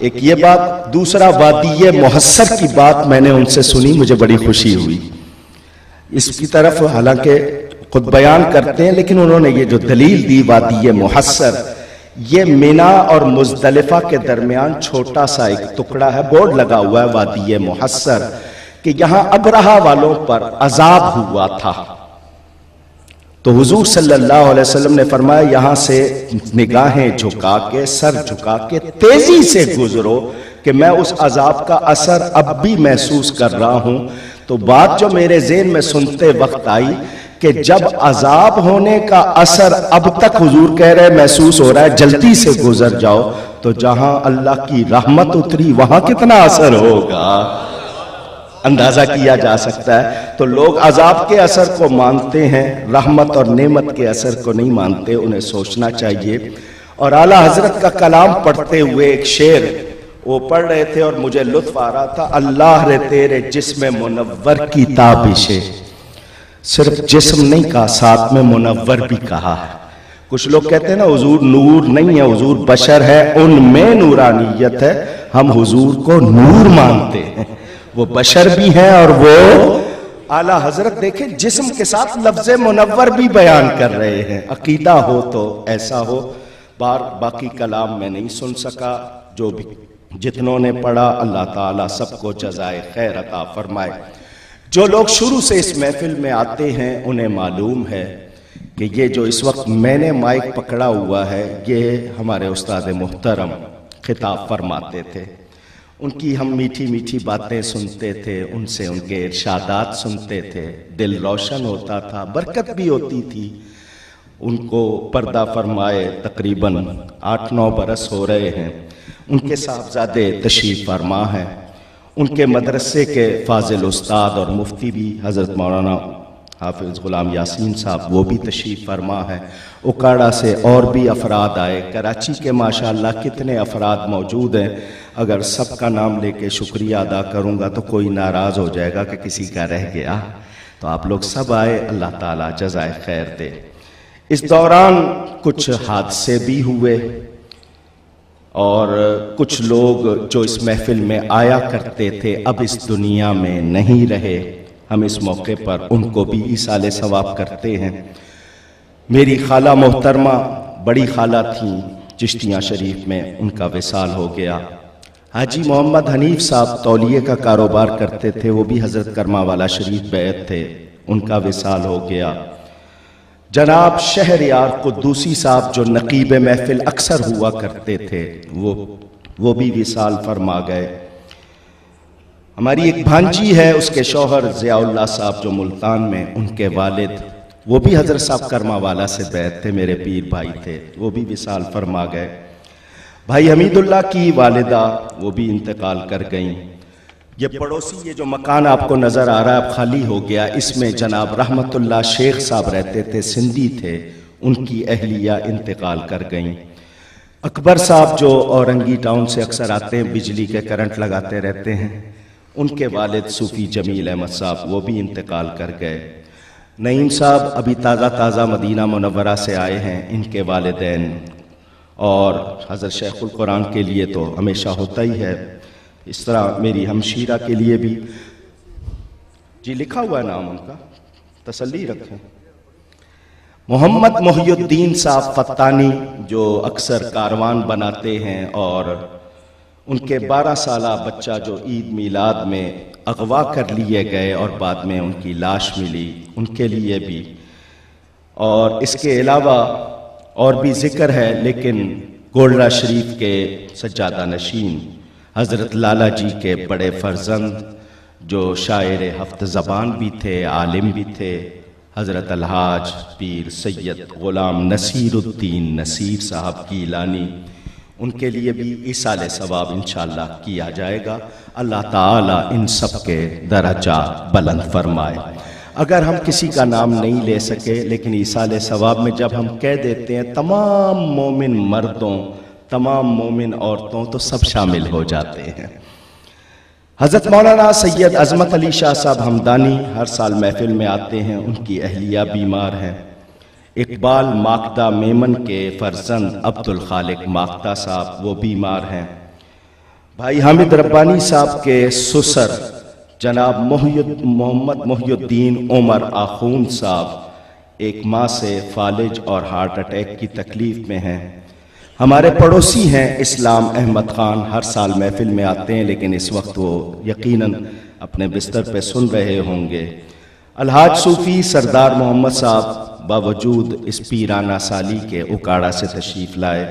ایک یہ بات. دوسرا وادی محصر کی بات میں نے ان سے سنی, مجھے بڑی خوشی ہوئی. اس کی طرف حالانکہ خود بیان کرتے ہیں, لیکن انہوں نے یہ جو دلیل دی وادی محصر, یہ مینا اور مزدلفہ کے درمیان چھوٹا سا ایک ٹکڑا ہے, بورڈ لگا ہوا ہے وادی محصر, کہ یہاں ابرہہ والوں پر عذاب ہوا تھا. تو حضور صلی اللہ علیہ وسلم نے فرمایا یہاں سے نگاہیں جھکا کے, سر جھکا کے تیزی سے گزرو کہ میں اس عذاب کا اثر اب بھی محسوس کر رہا ہوں. تو بات جو میرے ذہن میں سنتے وقت آئی کہ جب عذاب ہونے کا اثر اب تک حضور کہہ رہے محسوس ہو رہا ہے جلدی سے گزر جاؤ, تو جہاں اللہ کی رحمت اتری وہاں کتنا اثر ہوگا اندازہ کیا جا سکتا ہے. تو لوگ عذاب کے اثر کو مانتے ہیں, رحمت اور نعمت کے اثر کو نہیں مانتے, انہیں سوچنا چاہیے. اور اعلیٰ حضرت کا کلام پڑھتے ہوئے ایک شعر وہ پڑھ رہے تھے اور مجھے لطف آ رہا تھا. اللہ رے تیرے جسم منور کی تابشیں, صرف جسم نہیں کہا, ساتھ میں منور بھی کہا ہے. کچھ لوگ کہتے ہیں نا حضور نور نہیں ہے, حضور بشر ہے, ان میں نورانیت ہے. ہم حضور کو نور مانتے ہیں, وہ بشر بھی ہیں اور وہ اعلیٰ حضرت دیکھیں جسم کے ساتھ لفظ منور بھی بیان کر رہے ہیں. عقیدہ ہو تو ایسا ہو. باقی کلام میں نہیں سن سکا, جو بھی جتنوں نے پڑھا اللہ تعالیٰ سب کو جزائے خیر عطا فرمائے. جو لوگ شروع سے اس محفل میں آتے ہیں انہیں معلوم ہے کہ یہ جو اس وقت میں نے مائک پکڑا ہوا ہے یہ ہمارے استاد محترم خطاب فرماتے تھے. ان کی ہم میٹھی میٹھی باتیں سنتے تھے, ان سے ان کے ارشادات سنتے تھے, دل روشن ہوتا تھا, برکت بھی ہوتی تھی. ان کو پردہ فرمائے تقریباً 8-9 برس ہو رہے ہیں. ان کے صاحبزادے تشریف فرما ہیں. ان کے مدرسے کے فاضل استاد اور مفتی بھی حضرت مولانا حافظ غلام یاسین صاحب, وہ بھی تشریف فرما ہے. اکاڑا سے اور بھی افراد آئے. کراچی کے ماشاءاللہ کتنے افراد موجود ہیں. اگر سب کا نام لے کے شکریہ ادا کروں گا تو کوئی ناراض ہو جائے گا کہ کسی کا رہ گیا. تو آپ لوگ سب آئے, اللہ تعالیٰ جزائے خیر دے. اس دوران کچھ حادثے بھی ہوئے اور کچھ لوگ جو اس محفل میں آیا کرتے تھے اب اس دنیا میں نہیں رہے. ہم اس موقع پر ان کو بھی ایصال ثواب کرتے ہیں. میری خالہ محترمہ, بڑی خالہ تھیں چشتیاں شریف میں, ان کا وصال ہو گیا. حاجی محمد حنیف صاحب تولیے کا کاروبار کرتے تھے, وہ بھی حضرت کرما والا شریف بیعت تھے, ان کا وصال ہو گیا. جناب شہریار قدوسی صاحب جو نقیب محفل اکثر ہوا کرتے تھے وہ بھی وصال فرما گئے. ہماری ایک بھانجی ہے, اس کے شوہر ضیاء اللہ صاحب جو ملتان میں, ان کے والد وہ بھی حضرت صاحب کرما والا سے بیعت تھے, میرے پیر بھائی تھے, وہ بھی وصال فرما گئے. بھائی حمید اللہ کی والدہ وہ بھی انتقال کر گئیں. یہ پڑوسی یہ جو مکان آپ کو نظر آ رہا ہے اب خالی ہو گیا, اس میں جناب رحمت اللہ شیخ صاحب رہتے تھے, سندھی تھے, ان کی اہلیہ انتقال کر گئیں. اکبر صاحب جو اورنگی ٹاؤن سے اکثر آتے ہیں, بجلی کے کرنٹ لگاتے رہتے ہیں, ان کے والد صوفی جمیل احمد صاحب وہ بھی انتقال کر گئے. نعیم صاحب ابھی تازہ مدینہ منورہ سے آئے ہیں, ان کے والدین, اور حضرت شیخ القرآن کے لیے تو ہمیشہ ہوتا ہی ہے, اس طرح میری ہمشیرہ کے لیے بھی جی لکھا ہوا ہے نام ان کا, تسلی رکھیں. محمد محی الدین صاحب فتانی جو اکثر کاروان بناتے ہیں, اور ان کے 12 سالہ بچہ جو عید میلاد میں اغوا کر لیے گئے اور بعد میں ان کی لاش ملی, ان کے لیے بھی. اور اس کے علاوہ اور بھی ذکر ہے, لیکن گولڈا شریف کے سجادہ نشین حضرت لالا جی کے بڑے فرزند جو شاعر ہفت زبان بھی تھے, عالم بھی تھے, حضرت الحاج پیر سید غلام نصیر الدین نصیر صاحب گیلانی, ان کے لیے بھی ایصال ثواب انشاءاللہ کیا جائے گا. اللہ تعالیٰ ان سب کے درجات بلند فرمائے. اگر ہم کسی کا نام نہیں لے سکے, لیکن ایصال ثواب میں جب ہم کہہ دیتے ہیں تمام مومن مردوں, تمام مومن عورتوں, تو سب شامل ہو جاتے ہیں. حضرت مولانا سید عظمت علی شاہ صاحب ہمدانی ہر سال محفل میں آتے ہیں, ان کی اہلیہ بیمار ہیں. اقبال ماکدہ میمن کے فرزند عبد الخالق ماکدہ صاحب وہ بیمار ہیں. بھائی حامد ربانی صاحب کے سسر جناب محمد محی الدین عمر آخون صاحب ایک ماہ سے فالج اور ہارٹ اٹیک کی تکلیف میں ہیں. ہمارے پڑوسی ہیں اسلام احمد خان، ہر سال محفل میں آتے ہیں لیکن اس وقت وہ یقیناً اپنے بستر پہ سن رہے ہوں گے. الحاج صوفی سردار محمد صاحب باوجود اس پیرانہ سالی کے اکاڑا سے تشریف لائے،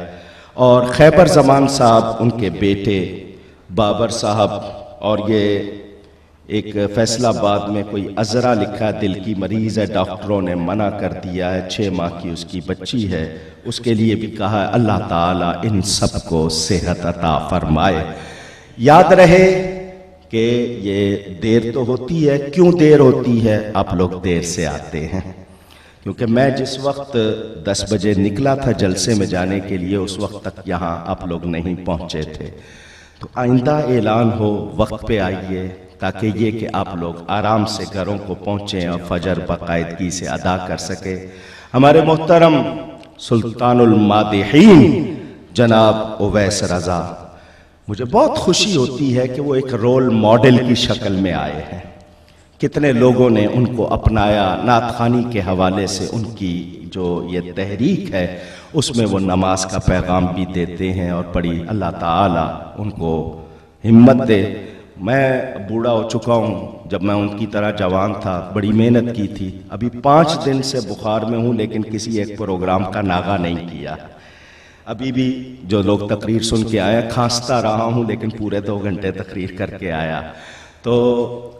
اور خیبر زمان صاحب ان کے بیٹے بابر صاحب، اور یہ ایک فیصلہ آباد میں کوئی عذرا لکھا دل کی مریض ہے، ڈاکٹروں نے منع کر دیا ہے، 6 ماہ کی اس کی بچی ہے، اس کے لیے بھی کہا ہے اللہ تعالیٰ ان سب کو صحت عطا فرمائے. یاد رہے کہ یہ دیر تو ہوتی ہے، کیوں دیر ہوتی ہے؟ آپ لوگ دیر سے آتے ہیں، کیونکہ میں جس وقت 10 بجے نکلا تھا جلسے میں جانے کے لیے اس وقت تک یہاں آپ لوگ نہیں پہنچے تھے. تو آئندہ اعلان ہو وقت پہ آئیے، تاکہ یہ کہ آپ لوگ آرام سے گھروں کو پہنچیں اور فجر باقاعدگی سے ادا کر سکے. ہمارے محترم سلطان المادحین جناب اویس رضا، مجھے بہت خوشی ہوتی ہے کہ وہ ایک رول ماڈل کی شکل میں آئے ہیں. کتنے لوگوں نے ان کو اپنایا، نعت خوانی کے حوالے سے ان کی جو یہ تحریک ہے اس میں وہ نماز کا پیغام بھی دیتے ہیں، اور بڑی اللہ تعالیٰ ان کو ہمت دے. میں بوڑھا ہو چکا ہوں، جب میں ان کی طرح جوان تھا بڑی محنت کی تھی. ابھی 5 دن سے بخار میں ہوں لیکن کسی ایک پروگرام کا ناغہ نہیں کیا. ابھی بھی جو لوگ تقریر سن کے آیا کھانستا رہا ہوں لیکن پورے 2 گھنٹے تقریر کر کے آیا. تو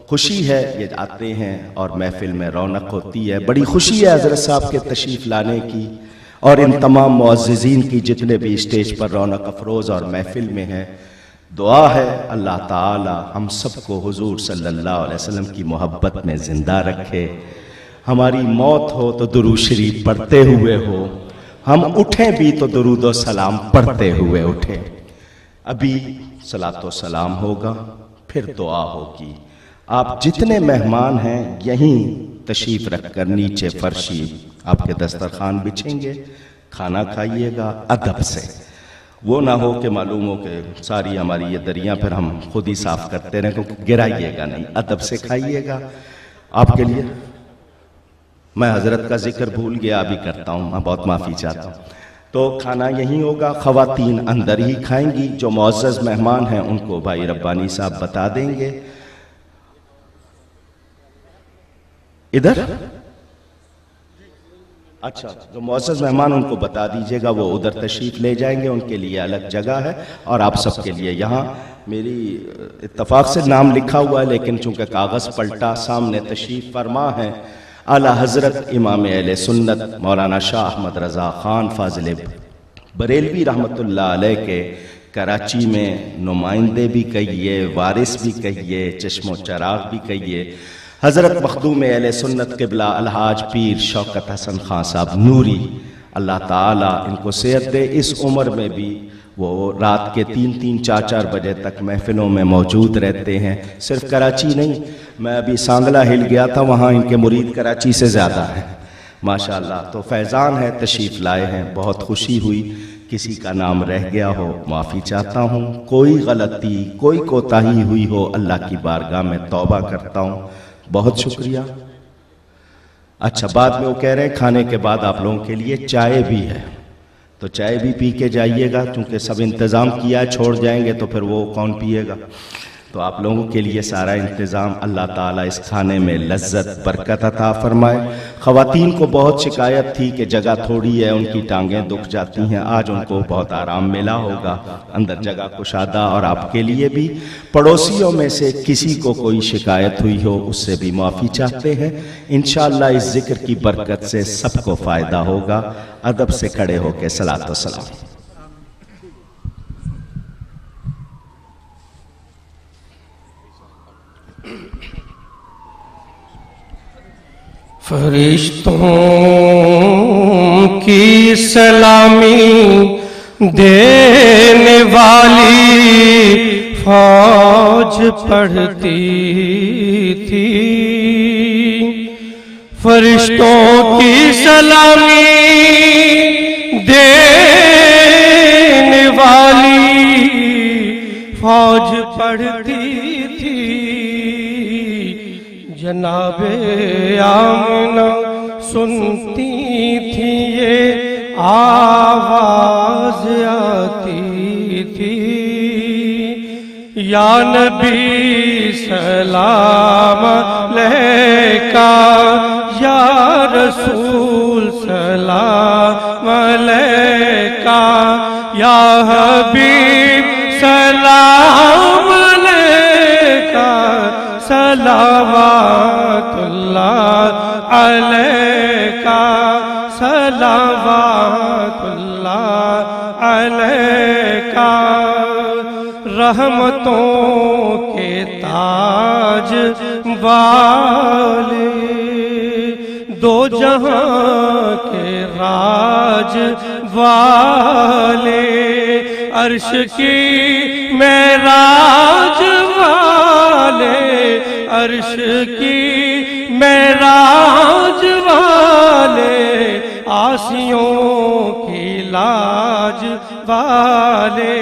خوشی ہے یہ آتے ہیں اور محفل میں رونق ہوتی ہے. بڑی خوشی ہے حضرت صاحب کے تشریف لانے کی، اور ان تمام معززین کی جتنے بھی اسٹیج پر رونق افروز اور محفل میں ہیں. دعا ہے اللہ تعالی ہم سب کو حضور صلی اللہ علیہ وسلم کی محبت میں زندہ رکھے. ہماری موت ہو تو درود شریف پڑھتے ہوئے ہو، ہم اٹھیں بھی تو درود و سلام پڑھتے ہوئے اٹھیں. ابھی صلاۃ و سلام ہوگا، پھر دعا ہوگی. آپ جتنے مہمان ہیں یہیں تشریف رکھ کر نیچے فرشی آپ کے دسترخوان بچھیں گے، کھانا کھائیے گا ادب سے. وہ نہ ہو کہ معلوم ہو کہ ساری ہماری یہ دریاں پھر ہم خود ہی صاف کرتے رہیں، کیونکہ گرائیے گا نہیں، ادب سے کھائیے گا. آپ کے لیے میں حضرت کا ذکر بھول گیا، ابھی کرتا ہوں، میں بہت معافی چاہتا ہوں. تو کھانا یہیں ہوگا، خواتین اندر ہی کھائیں گی. جو معزز مہمان ہیں ان کو بھائی ربانی صاحب بتا دیں گے. ادھر اچھا، جو معزز مہمان ان کو بتا دیجئے گا، وہ ادھر تشریف لے جائیں گے، ان کے لیے الگ جگہ ہے، اور آپ سب کے لیے یہاں. میری اتفاق سے نام لکھا ہوا ہے لیکن چونکہ کاغذ پلٹا، سامنے تشریف فرما ہے اعلیٰ حضرت امام اہل سنت مولانا شاہ احمد رضا خان فاضل بریلوی رحمت اللہ علیہ کے کراچی میں نمائندے بھی کہیے، وارث بھی کہیے، چشم و چراغ بھی کہیے. حضرت مخدوم اہل سنت قبلہ الحاج پیر شوکت حسن خان صاحب نوری، اللہ تعالیٰ ان کو صحت دے. اس عمر میں بھی وہ رات کے 3-3 4-4 بجے تک محفلوں میں موجود رہتے ہیں. صرف کراچی نہیں، میں ابھی سانگلہ ہل گیا تھا، وہاں ان کے مرید کراچی سے زیادہ ہیں ماشاءاللہ. تو فیضان ہے، تشریف لائے ہیں، بہت خوشی ہوئی. کسی کا نام رہ گیا ہو معافی چاہتا ہوں، کوئی غلطی کوئی کوتاہی ہوئی ہو اللہ کی بارگاہ میں توبہ کرتا ہوں. بہت شکریہ. اچھا، بعد میں وہ کہہ رہے ہیں کھانے کے بعد آپ لوگوں کے لیے چائے بھی ہے، تو چائے بھی پی کے جائیے گا، چونکہ سب انتظام کیا ہے، چھوڑ جائیں گے تو پھر وہ کون پیے گا. تو آپ لوگوں کے لیے سارا انتظام. اللہ تعالیٰ اس کھانے میں لذت برکت عطا فرمائے. خواتین کو بہت شکایت تھی کہ جگہ تھوڑی ہے، ان کی ٹانگیں دکھ جاتی ہیں. آج ان کو بہت آرام ملا ہوگا، اندر جگہ کشادہ. اور آپ کے لیے بھی پڑوسیوں میں سے کسی کو کوئی شکایت ہوئی ہو اس سے بھی معافی چاہتے ہیں. انشاءاللہ اس ذکر کی برکت سے سب کو فائدہ ہوگا. ادب سے کھڑے ہو کے صلاۃ و سلام. فرشتوں کی سلامی دینے والی فوج پڑھتی تھی. فرشتوں کی سلامی دینے والی فوج پڑھتی تھی جناب آمنہ سنتی تھی یہ آواز آتی تھی یا نبی سلام علیکہ یا رسول سلام علیکہ یا حبیب سلام علیکہ صلوات اللہ علیکہ صلوات اللہ علیکہ رحمتوں کے تاج والے دو جہاں کے راج والے عرش کی معراج والے عرش کی معراج والے عاصیوں کی لاج والے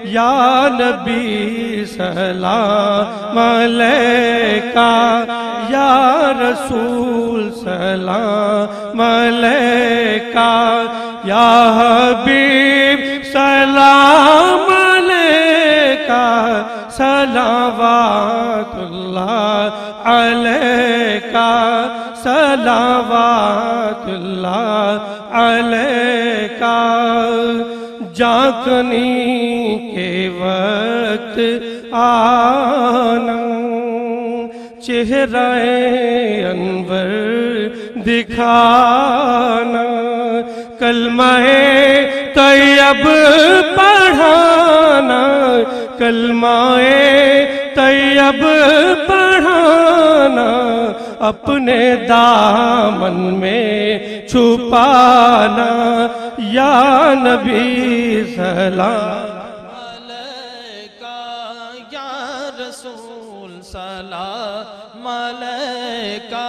یا نبی سلام علیکہ یا رسول سلام علیکہ یا حبیب سلام علیکہ صلوات اللہ علیکہ صلوات اللہ علیکہ جاگنے کے وقت آنا چہرہ انور دکھانا کلمہ طیب پڑھانا کلمہ طیب پڑھانا اپنے دامن میں چھپانا یا نبی سلام علیکہ یا رسول سلام علیکہ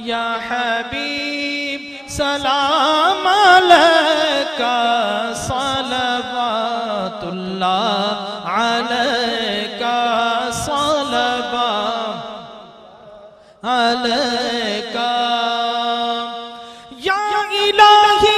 یا حبیب سلام علیکہ صلوات اللہ علیکہ صلوات علیکہ یا الہی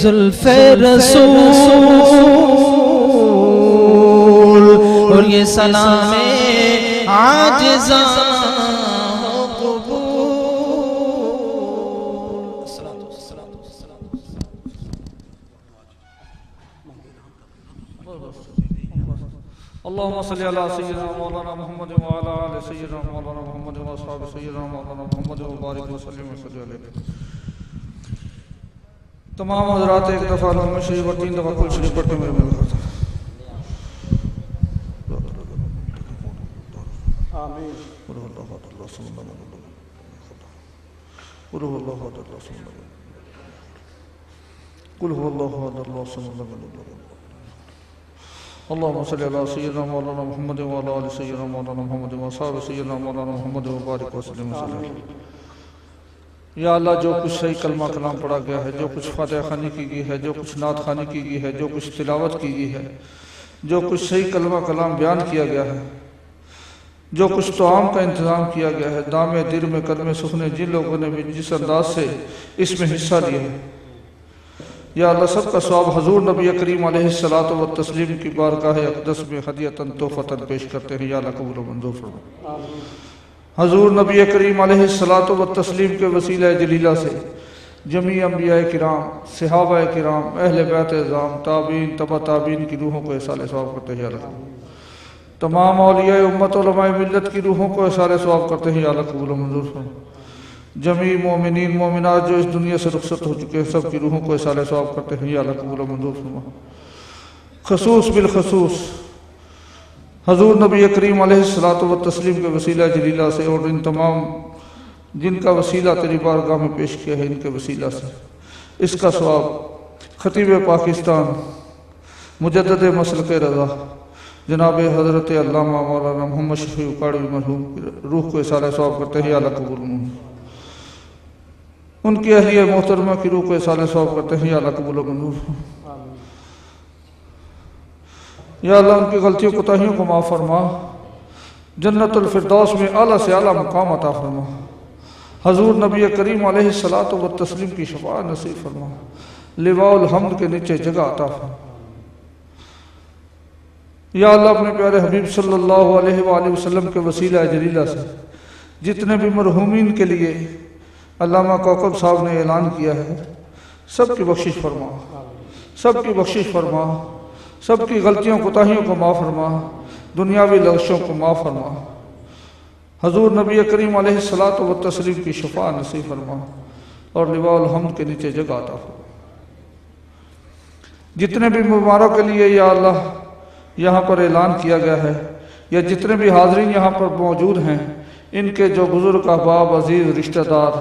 زلف رسول اور یہ سلام عاجزاں ہو قبول اللهم صل على سيدنا مولانا محمد وعلى آل سيدنا مولانا محمد وأصحاب سيدنا مولانا محمد وبارك وسلم عليه تمام حضرات ایک دفعہ علامہ شریف اور 3 دفعہ کل شریف پڑھتے میرے میں کرتا آمین قل هو الله احد الله الصمد لم يلد ولم قل هو الله احد الله الصمد لم يلد قل هو الله احد الله الصمد لم يلد اللهم صل على سيدنا مولانا محمد وعلى آل سيدنا مولانا محمد وأصحاب سيدنا مولانا محمد وبارك وسلم یا اللہ جو کچھ صحیح کلمہ کلام پڑھا گیا ہے جو کچھ فاتحہ خوانی کی گئی ہے جو کچھ نعت خوانی کی گئی ہے جو کچھ تلاوت کی گئی ہے جو کچھ صحیح کلمہ کلام بیان کیا گیا ہے جو کچھ طعام کا انتظام کیا گیا ہے دامے دل میں قدم سخنے جن لوگوں نے بھی جس انداز سے اس میں حصہ لیا ہے یا اللہ سب کا ثواب حضور نبی کریم علیہ الصلوۃ والتسلیم کی بارگاہ اقدس میں ہدیۃً تحفۃً پیش کرتے ہیں یا اللہ قبول و منظور فرما حضور نبی کریم علیہ الصلوۃ والتسلیم کے وسیلہ جلیلہ سے جمیع انبیاء کرام صحابہ کرام اہل بیت اعظام تابعین تبع تابعین کی روحوں کو احصال ثواب کرتے ہیں یا اللہ تمام اولیاء امت علماء ملت کی روحوں کو احصال ثواب کرتے ہیں یا اللہ قبول و منظور فرما جمیع مومنین مومنات جو اس دنیا سے رخصت ہو چکے ہیں سب کی روحوں کو احصال ثواب کرتے ہیں یا اللہ قبول و منظور فرما خصوص بالخصوص حضور نبی کریم علیہ الصلوۃ والتسلیم کے وسیلہ جلیلہ سے اور ان تمام جن کا وسیلہ تیری بارگاہ میں پیش کیا ہے، ان کے وسیلہ سے اس کا ثواب خطیب پاکستان مجدد مسلک رضا جناب حضرت علامہ مولانا محمد شفیع اکاڑوی مرحوم کی روح کو اصالہ ثواب کرتے ہیں، یا اللہ قبول منہ، ان کی اہلیہ محترمہ کی روح کو اصالہ ثواب کرتے ہیں، یا اللہ قبول منظور، یا اللہ ان کی غلطیوں کوتاہیوں کو معاف فرما، جنت الفردوس میں اعلیٰ سے اعلیٰ مقام عطا فرما، حضور نبی کریم علیہ الصلاۃ والتسلیم کی شفاعت نصیب فرما، لواء الحمد کے نیچے جگہ عطا فرما، یا اللہ اپنے پیارے حبیب صلی اللہ علیہ وآلہ وسلم کے وسیلہ جلیلہ سے جتنے بھی مرحومین کے لیے علامہ کوکب صاحب نے اعلان کیا ہے، سب کی بخشش فرما، سب کی بخشش فرما، سب کی غلطیوں کوتاہیوں کو معاف فرما، دنیاوی لغزشوں کو معاف فرما، حضور نبی کریم علیہ الصلاۃ والتسلیم کی شفاعت نصیب فرما اور لواء الحمد کے نیچے جگہ عطا فرما۔ جتنے بھی بیماروں کے لیے یا اللہ یہاں پر اعلان کیا گیا ہے، یا جتنے بھی حاضرین یہاں پر موجود ہیں، ان کے جو بزرگ احباب، عزیز رشتہ دار،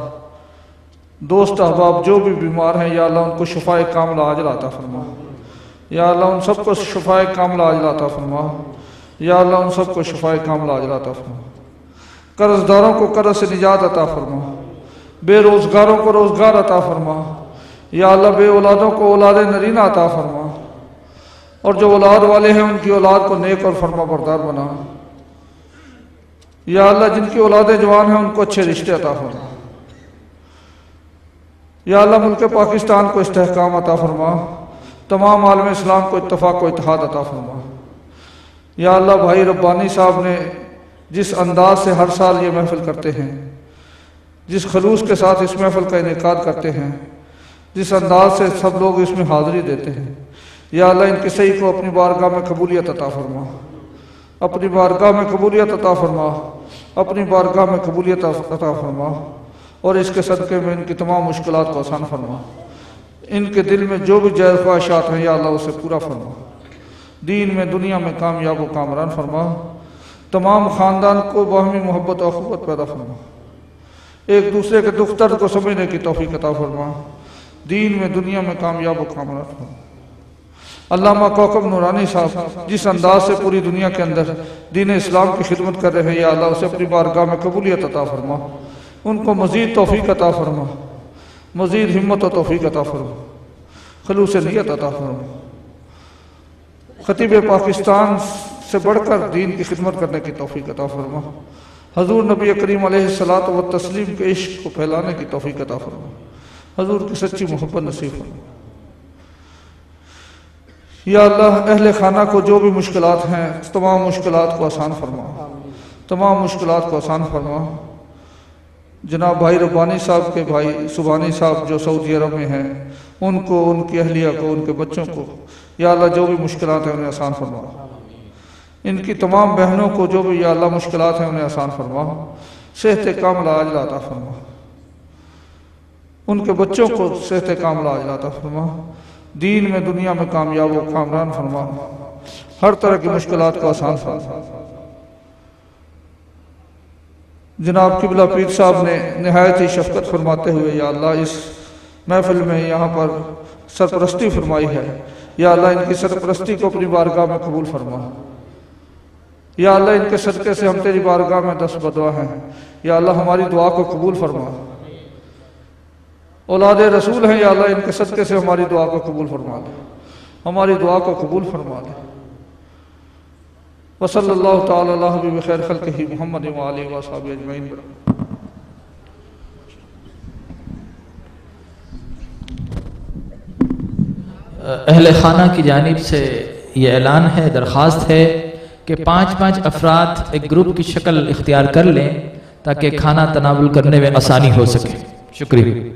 دوست احباب جو بھی بیمار ہیں، یا اللہ ان کو شفاء کاملہ عاجل عطا فرما، یا اللہ ان سب کو شفاء کاملہ عاجل عطا فرما، یا اللہ ان سب کو شفاء کاملہ عاجل عطا فرما، قرض داروں کو قرض سے نجات عطا فرما، بے روزگاروں کو روزگار عطا فرما، یا اللہ بے اولادوں کو اولاد نرینہ عطا فرما، اور جو اولاد والے ہیں ان کی اولاد کو نیک اور فرما بردار بنا، یا اللہ جن کی اولادیں جوان ہیں ان کو اچھے رشتے عطا فرما، یا اللہ ملک پاکستان کو استحکام عطا فرما، تمام عالم اسلام کو اتفاق و اتحاد عطا فرما، یا اللہ بھائی ربانی صاحب نے جس انداز سے ہر سال یہ محفل کرتے ہیں، جس خلوص کے ساتھ اس محفل کا انعقاد کرتے ہیں، جس انداز سے سب لوگ اس میں حاضری دیتے ہیں، یا اللہ ان کے صحیح کو اپنی بارگاہ میں قبولیت عطا فرما، اپنی بارگاہ میں قبولیت عطا فرما، اپنی بارگاہ میں قبولیت عطا فرما، اور اس کے صدقے میں ان کی تمام مشکلات کو آسان فرما، ان کے دل میں جو بھی جائز خواہشات ہیں یا اللہ اسے پورا فرما، دین میں دنیا میں کامیاب و کامران فرما، تمام خاندان کو باہمی محبت و اخوت پیدا فرما، ایک دوسرے کے دکھ درد کو سمجھنے کی توفیق عطا فرما، دین میں دنیا میں کامیاب و کامران فرما۔ علامہ کوکب نورانی صاحب جس انداز سے پوری دنیا کے اندر دین اسلام کی خدمت کر رہے ہیں، یا اللہ اسے اپنی بارگاہ میں قبولیت عطا فرما، ان کو مزید توفیق عطا فرما، مزید ہمت و توفیق عطا فرما، خلوص نیت عطا فرما، خطیب پاکستان سے بڑھ کر دین کی خدمت کرنے کی توفیق عطا فرما، حضور نبی کریم علیہ الصلاۃ والتسلیم کے عشق کو پھیلانے کی توفیق عطا فرما، حضور کی سچی محبت نصیب فرما۔ یا اللہ اہل خانہ کو جو بھی مشکلات ہیں تمام مشکلات کو آسان فرما، تمام مشکلات کو آسان فرما۔ جناب بھائی ربانی صاحب کے بھائی سبحانی صاحب جو سعودی عرب میں ہیں، ان کو، ان کی اہلیہ کو، ان کے بچوں کو یا اللہ جو بھی مشکلات ہیں انہیں آسان فرما، ان کی تمام بہنوں کو جو بھی یا اللہ مشکلات ہیں انہیں آسان فرما، صحت کاملہ عاجلہ عطا فرما، ان کے بچوں کو صحت کاملہ عاجلہ عطا فرما، دین میں دنیا میں کامیاب و کامران فرما، ہر طرح کی مشکلات کو آسان فرما۔ جناب قبلہ پیر صاحب نے نہایت ہی شفقت فرماتے ہوئے یا اللہ اس محفل میں یہاں پر سرپرستی فرمائی ہے، یا اللہ ان کی سرپرستی کو اپنی بارگاہ میں قبول فرما، یا اللہ ان کے صدقے سے ہم تیری بارگاہ میں دست بدعا ہیں، یا اللہ ہماری دعا کو قبول فرما، اولاد رسول ہیں یا اللہ ان کے صدقے سے ہماری دعا کو قبول فرما دے، ہماری دعا کو قبول فرما دے۔ وصلی اللہ تعالی علی حبیب خیر خلقہ محمد وآلہ وصحبہ اجمعین۔ اہل خانہ کی جانب سے یہ اعلان ہے، درخواست ہے کہ 5 افراد ایک گروپ کی شکل اختیار کر لیں تاکہ کھانا تناول کرنے میں آسانی ہو سکے۔ شکریہ۔